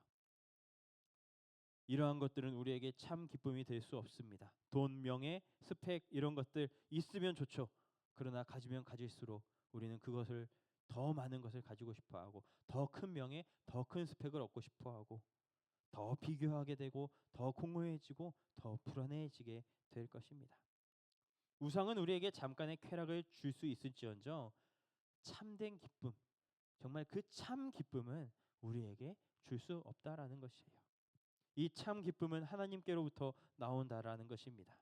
이러한 것들은 우리에게 참 기쁨이 될 수 없습니다. 돈, 명예, 스펙 이런 것들 있으면 좋죠. 그러나 가지면 가질수록 우리는 그것을, 더 많은 것을 가지고 싶어하고, 더 큰 명예, 더 큰 스펙을 얻고 싶어하고, 더 비교하게 되고, 더 공허해지고, 더 불안해지게 될 것입니다. 우상은 우리에게 잠깐의 쾌락을 줄 수 있을지언정 참된 기쁨, 정말 그 참 기쁨은 우리에게 줄 수 없다라는 것이에요. 이 참 기쁨은 하나님께로부터 나온다라는 것입니다.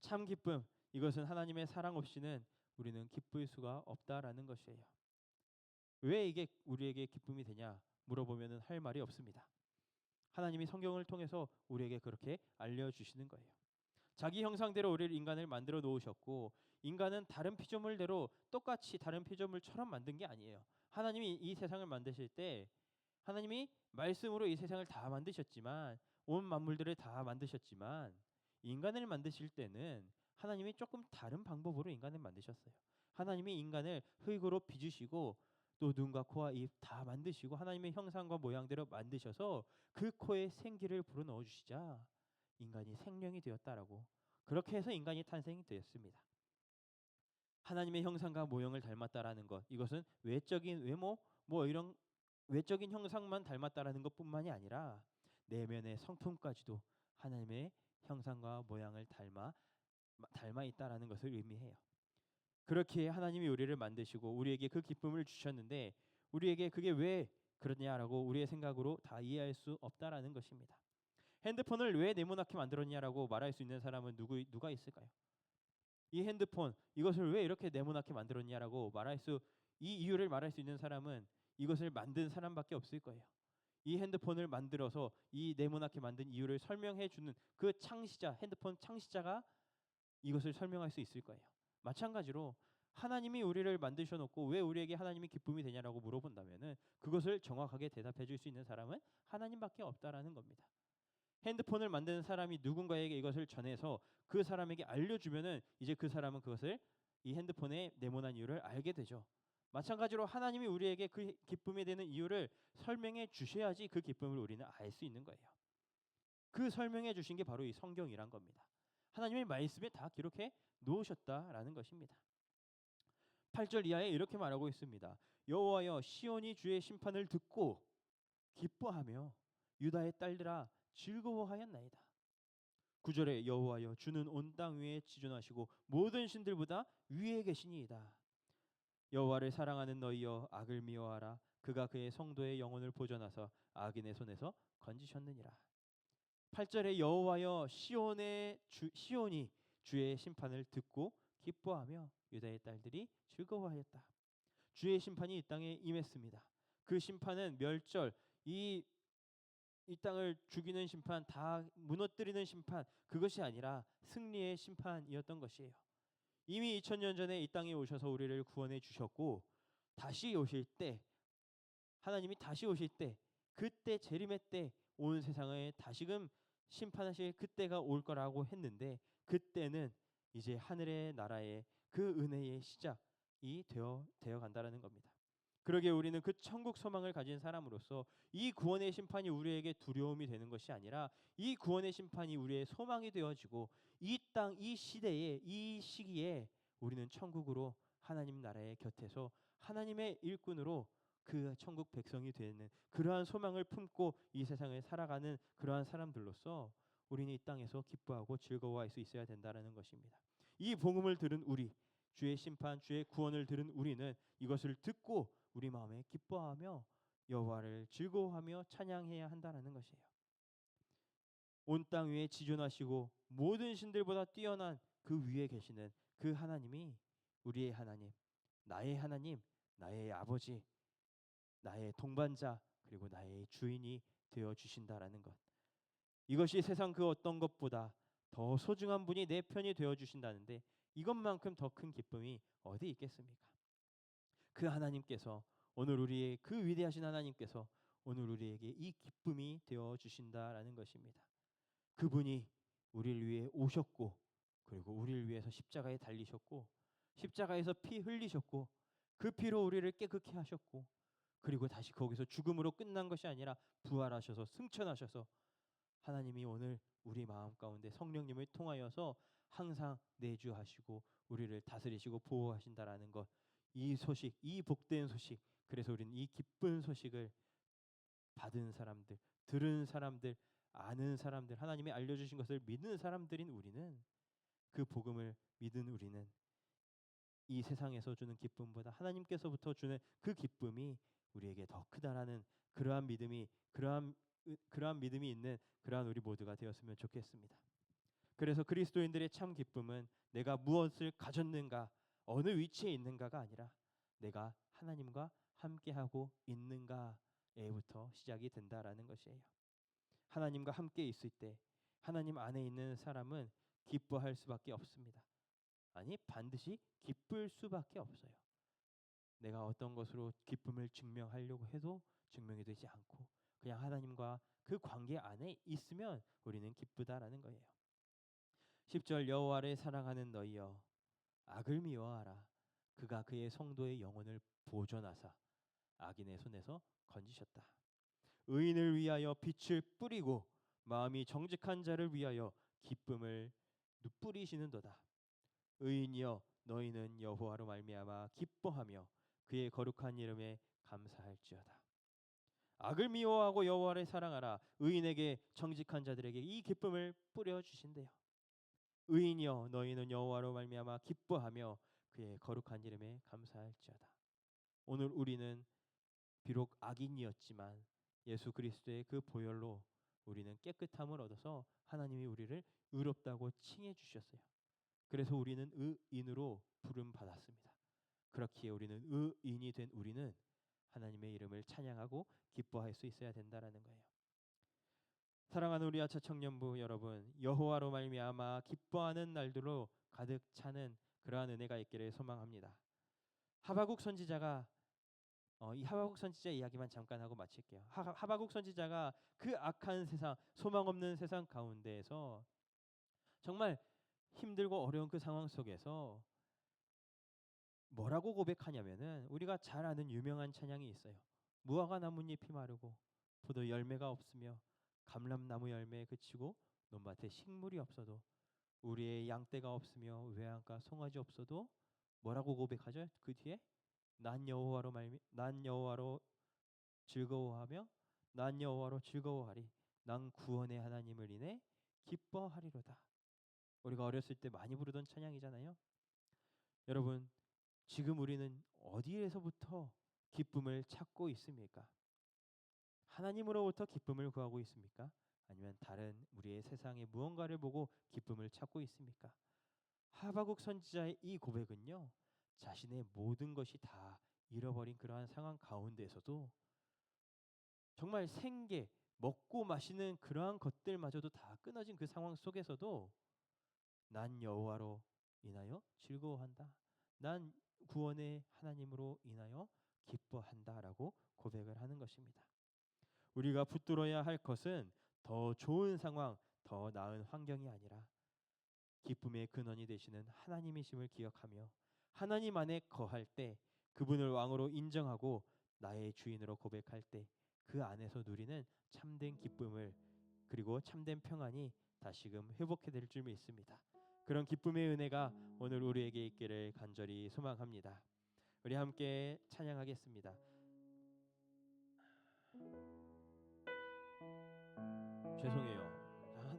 참 기쁨, 이것은 하나님의 사랑 없이는 우리는 기쁠 수가 없다라는 것이에요. 왜 이게 우리에게 기쁨이 되냐 물어보면은 할 말이 없습니다. 하나님이 성경을 통해서 우리에게 그렇게 알려주시는 거예요. 자기 형상대로 우리를, 인간을 만들어 놓으셨고, 인간은 다른 피조물대로 똑같이 다른 피조물처럼 만든 게 아니에요. 하나님이 이 세상을 만드실 때 하나님이 말씀으로 이 세상을 다 만드셨지만, 온 만물들을 다 만드셨지만, 인간을 만드실 때는 하나님이 조금 다른 방법으로 인간을 만드셨어요. 하나님이 인간을 흙으로 빚으시고 또 눈과 코와 입 다 만드시고 하나님의 형상과 모양대로 만드셔서 그 코에 생기를 불어넣어 주시자 인간이 생명이 되었다라고, 그렇게 해서 인간이 탄생이 되었습니다. 하나님의 형상과 모형을 닮았다라는 것, 이것은 외적인 외모 뭐 이런 외적인 형상만 닮았다라는 것뿐만이 아니라 내면의 성품까지도 하나님의 형상과 모양을 닮아 있다라는 것을 의미해요. 그렇게 하나님이 우리를 만드시고 우리에게 그 기쁨을 주셨는데, 우리에게 그게 왜 그러냐라고 우리의 생각으로 다 이해할 수 없다라는 것입니다. 핸드폰을 왜 네모나게 만들었냐라고 말할 수 있는 사람은 누가 있을까요? 이 핸드폰, 이것을 왜 이렇게 네모나게 만들었냐라고 이 이유를 말할 수 있는 사람은 이것을 만든 사람밖에 없을 거예요. 이 핸드폰을 만들어서 이 네모나게 만든 이유를 설명해 주는 그 창시자, 핸드폰 창시자가 이것을 설명할 수 있을 거예요. 마찬가지로 하나님이 우리를 만드셔 놓고 왜 우리에게 하나님이 기쁨이 되냐라고 물어본다면은 그것을 정확하게 대답해 줄 수 있는 사람은 하나님밖에 없다라는 겁니다. 핸드폰을 만드는 사람이 누군가에게 이것을 전해서 그 사람에게 알려주면은 이제 그 사람은 그것을, 이 핸드폰의 네모난 이유를 알게 되죠. 마찬가지로 하나님이 우리에게 그 기쁨이 되는 이유를 설명해 주셔야지 그 기쁨을 우리는 알 수 있는 거예요. 그 설명해 주신 게 바로 이 성경이란 겁니다. 하나님의 말씀에 다 기록해 놓으셨다라는 것입니다. 8절 이하에 이렇게 말하고 있습니다. 여호와여, 시온이 주의 심판을 듣고 기뻐하며 유다의 딸들아 즐거워하였나이다. 9절에 여호와여, 주는 온 땅 위에 지존하시고 모든 신들보다 위에 계시니이다. 여호와를 사랑하는 너희여, 악을 미워하라. 그가 그의 성도의 영혼을 보존하사 악인의 손에서 건지셨느니라. 8절에 여호와여, 시온이 주의 심판을 듣고 기뻐하며 유다의 딸들이 즐거워하였다. 주의 심판이 이 땅에 임했습니다. 그 심판은 멸절, 이 땅을 죽이는 심판, 다 무너뜨리는 심판, 그것이 아니라 승리의 심판이었던 것이에요. 이미 2000년 전에 이 땅에 오셔서 우리를 구원해 주셨고, 다시 오실 때, 하나님이 다시 오실 때, 그때 재림의 때 온 세상을 다시금 심판하실 그때가 올 거라고 했는데, 그때는 이제 하늘의 나라의 그 은혜의 시작이 되어 간다라는 겁니다. 그러기에 우리는 그 천국 소망을 가진 사람으로서 이 구원의 심판이 우리에게 두려움이 되는 것이 아니라, 이 구원의 심판이 우리의 소망이 되어지고, 이 땅, 이 시대에, 이 시기에 우리는 천국으로 하나님 나라의 곁에서 하나님의 일꾼으로 그 천국 백성이 되는 그러한 소망을 품고 이 세상을 살아가는 그러한 사람들로서 우리는 이 땅에서 기뻐하고 즐거워할 수 있어야 된다는 것입니다. 이 복음을 들은 우리, 주의 심판, 주의 구원을 들은 우리는 이것을 듣고 우리 마음에 기뻐하며 여호와를 즐거워하며 찬양해야 한다는 것이에요. 온 땅 위에 지존하시고 모든 신들보다 뛰어난 그 위에 계시는 그 하나님이 우리의 하나님, 나의 아버지, 나의 동반자, 그리고 나의 주인이 되어 주신다라는 것. 이것이 세상 그 어떤 것보다 더 소중한 분이 내 편이 되어 주신다는데, 이것만큼 더 큰 기쁨이 어디 있겠습니까? 그 하나님께서, 오늘 우리의 그 위대하신 하나님께서 오늘 우리에게 이 기쁨이 되어 주신다라는 것입니다. 그분이 우리를 위해 오셨고, 그리고 우리를 위해서 십자가에 달리셨고, 십자가에서 피 흘리셨고, 그 피로 우리를 깨끗게 하셨고, 그리고 다시 거기서 죽음으로 끝난 것이 아니라 부활하셔서 승천하셔서 하나님이 오늘 우리 마음 가운데 성령님을 통하여서 항상 내주하시고 우리를 다스리시고 보호하신다라는 것, 이 소식, 이 복된 소식, 그래서 우리는 이 기쁜 소식을 받은 사람들, 들은 사람들, 아는 사람들, 하나님이 알려주신 것을 믿는 사람들인 우리는, 그 복음을 믿은 우리는 이 세상에서 주는 기쁨보다 하나님께서부터 주는 그 기쁨이 우리에게 더 크다라는 그러한 믿음이 있는 그러한 우리 모두가 되었으면 좋겠습니다. 그래서 그리스도인들의 참 기쁨은 내가 무엇을 가졌는가, 어느 위치에 있는가가 아니라 내가 하나님과 함께하고 있는가에부터 시작이 된다라는 것이에요. 하나님과 함께 있을 때, 하나님 안에 있는 사람은 기뻐할 수밖에 없습니다. 아니, 반드시 기쁠 수밖에 없어요. 내가 어떤 것으로 기쁨을 증명하려고 해도 증명이 되지 않고 그냥 하나님과 그 관계 안에 있으면 우리는 기쁘다라는 거예요. 10절, 여호와를 사랑하는 너희여, 악을 미워하라. 그가 그의 성도의 영혼을 보존하사 악인의 손에서 건지셨다. 의인을 위하여 빛을 뿌리고 마음이 정직한 자를 위하여 기쁨을 뿌리시는도다. 의인이여, 너희는 여호와로 말미암아 기뻐하며 그의 거룩한 이름에 감사할지어다. 악을 미워하고 여호와를 사랑하라. 의인에게, 정직한 자들에게 이 기쁨을 뿌려 주신대요. 의인이여, 너희는 여호와로 말미암아 기뻐하며 그의 거룩한 이름에 감사할지어다. 오늘 우리는 비록 악인이었지만 예수 그리스도의 그 보혈로 우리는 깨끗함을 얻어서 하나님이 우리를 의롭다고 칭해 주셨어요. 그래서 우리는 의인으로 부름 받았습니다. 그렇기에 우리는 의인이 된 우리는 하나님의 이름을 찬양하고 기뻐할 수 있어야 된다라는 거예요. 사랑하는 우리 아차 청년부 여러분, 여호와로 말미암아 기뻐하는 날들로 가득 차는 그러한 은혜가 있기를 소망합니다. 하바국 선지자가 이 하바국 선지자 이야기만 잠깐 하고 마칠게요. 하바국 선지자가 그 악한 세상, 소망 없는 세상 가운데에서 정말 힘들고 어려운 그 상황 속에서 뭐라고 고백하냐면은, 우리가 잘 아는 유명한 찬양이 있어요. 무화과 나뭇잎이 마르고 포도 열매가 없으며 감람나무 열매에 그치고 논밭에 식물이 없어도, 우리의 양떼가 없으며 외양가 송아지 없어도 뭐라고 고백하죠? 그 뒤에 난 여호와로 즐거워하며 난 여호와로 즐거워하리. 난 구원의 하나님을 인해 기뻐하리로다. 우리가 어렸을 때 많이 부르던 찬양이잖아요. 여러분, 지금 우리는 어디에서부터 기쁨을 찾고 있습니까? 하나님으로부터 기쁨을 구하고 있습니까? 아니면 다른 우리의 세상의 무언가를 보고 기쁨을 찾고 있습니까? 하바국 선지자의 이 고백은요, 자신의 모든 것이 다 잃어버린 그러한 상황 가운데에서도, 정말 생계, 먹고 마시는 그러한 것들마저도 다 끊어진 그 상황 속에서도 난 여호와로 인하여 즐거워한다. 난 구원의 하나님으로 인하여 기뻐한다라고 고백을 하는 것입니다. 우리가 붙들어야 할 것은 더 좋은 상황, 더 나은 환경이 아니라 기쁨의 근원이 되시는 하나님이심을 기억하며 하나님 안에 거할 때, 그분을 왕으로 인정하고 나의 주인으로 고백할 때 그 안에서 누리는 참된 기쁨을, 그리고 참된 평안이 다시금 회복해 될 줄 믿습니다. 그런 기쁨의 은혜가 오늘 우리에게 있기를 간절히 소망합니다. 우리 함께 찬양하겠습니다. 죄송해요.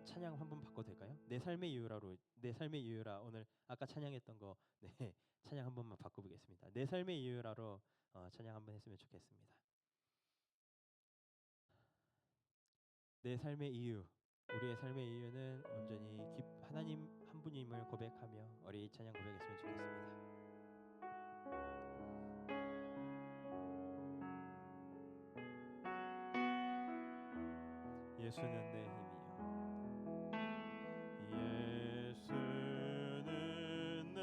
찬양 한번 바꿔도 될까요? 내 삶의 이유라로, 내 삶의 이유라, 오늘 아까 찬양했던 거, 네, 찬양 한 번만 바꿔보겠습니다. 내 삶의 이유라로 찬양 한번 했으면 좋겠습니다. 내 삶의 이유, 우리의 삶의 이유는 온전히 하나님 한 분임을 고백하며 우리 찬양 고백했으면 좋겠습니다. 예수는 내 힘이요, 예수는 내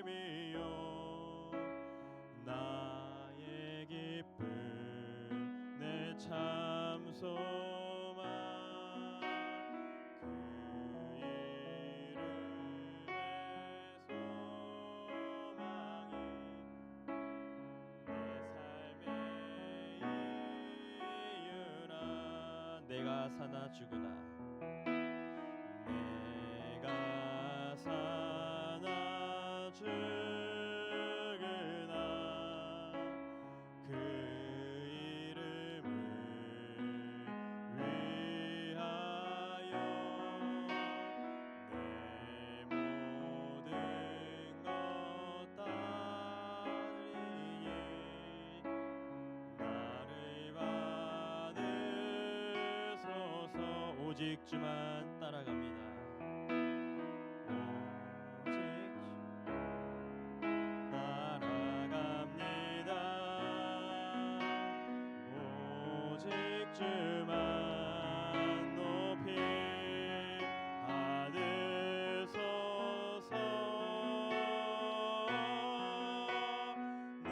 힘이요, 나의 기쁨, 내 참 소망, 그 이름의 소망이 내 삶의 이유라. 내가 사나 죽으나, 내가 사나 죽으나 그 이름을 위하여 내 모든 것 따르니 나를 받으소서. 오직 주만 따라갑니다. 오직 주 따라갑니다. 오직 주만 높이 받으소서. 내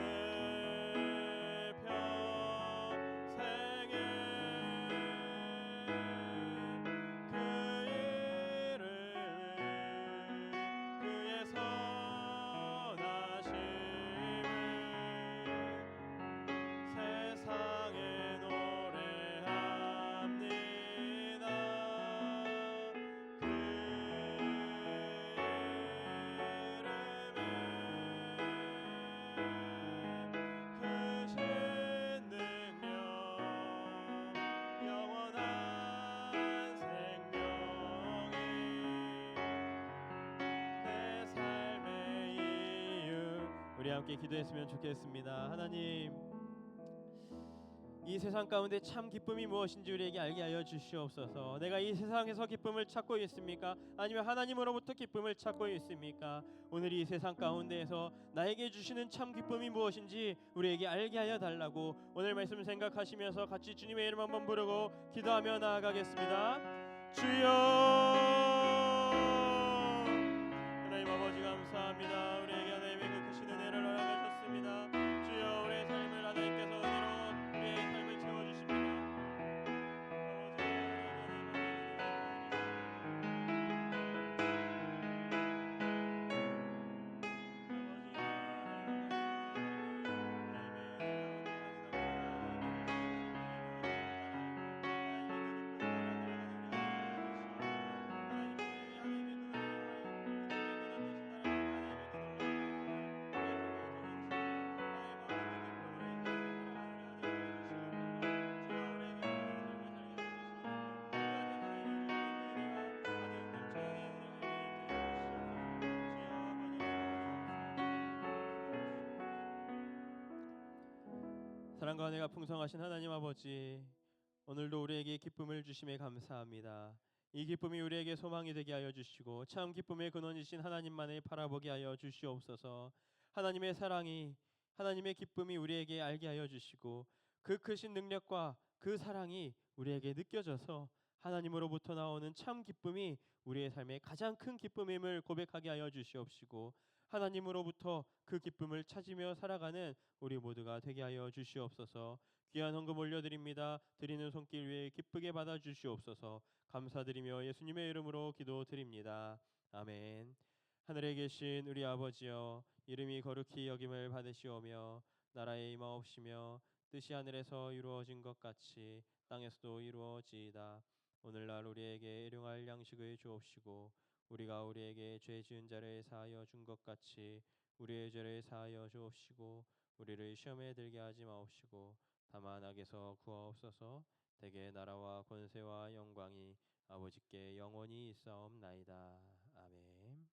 평생에 그 이름, 그의 선하심을 세상에 노래합니다. 그 이름에 크신 능력, 영원한 생명이 내 삶의 이유. 우리 함께 기도했으면 좋겠습니다. 하나님, 이 세상 가운데 참 기쁨이 무엇인지 우리에게 알게 하여 주시옵소서. 내가 이 세상에서 기쁨을 찾고 있습니까? 아니면 하나님으로부터 기쁨을 찾고 있습니까? 오늘 이 세상 가운데에서 나에게 주시는 참 기쁨이 무엇인지 우리에게 알게 하여 달라고 오늘 말씀 생각하시면서 같이 주님의 이름 한번 부르고 기도하며 나아가겠습니다. 주여, 하나님 아버지 감사합니다. 우리에게 하나님의 그 크신 은혜를 허락하셨습니다. 주여, 우리의 삶을 하나님께서 은혜로 우리의 삶을 채워주십니다. 사랑과 은혜가 풍성하신 하나님 아버지, 오늘도 우리에게 기쁨을 주심에 감사합니다. 이 기쁨이 우리에게 소망이 되게 하여 주시고 참 기쁨의 근원이신 하나님만을 바라보게 하여 주시옵소서. 하나님의 사랑이, 하나님의 기쁨이 우리에게 알게 하여 주시고 그 크신 능력과 그 사랑이 우리에게 느껴져서 하나님으로부터 나오는 참 기쁨이 우리의 삶의 가장 큰 기쁨임을 고백하게 하여 주시옵시고, 하나님으로부터 그 기쁨을 찾으며 살아가는 우리 모두가 되게 하여 주시옵소서. 귀한 헌금 올려드립니다. 드리는 손길 위에 기쁘게 받아 주시옵소서. 감사드리며 예수님의 이름으로 기도드립니다. 아멘. 하늘에 계신 우리 아버지여, 이름이 거룩히 여김을 받으시오며 나라의 임하옵시며 뜻이 하늘에서 이루어진 것 같이 땅에서도 이루어지이다. 오늘날 우리에게 일용할 양식을 주옵시고, 우리가 우리에게 죄 지은 자를 사하여 준 것 같이 우리의 죄를 사하여 주옵시고, 우리를 시험에 들게 하지 마옵시고 다만 악에서 구하옵소서. 대개 나라와 권세와 영광이 아버지께 영원히 있사옵나이다. 아멘.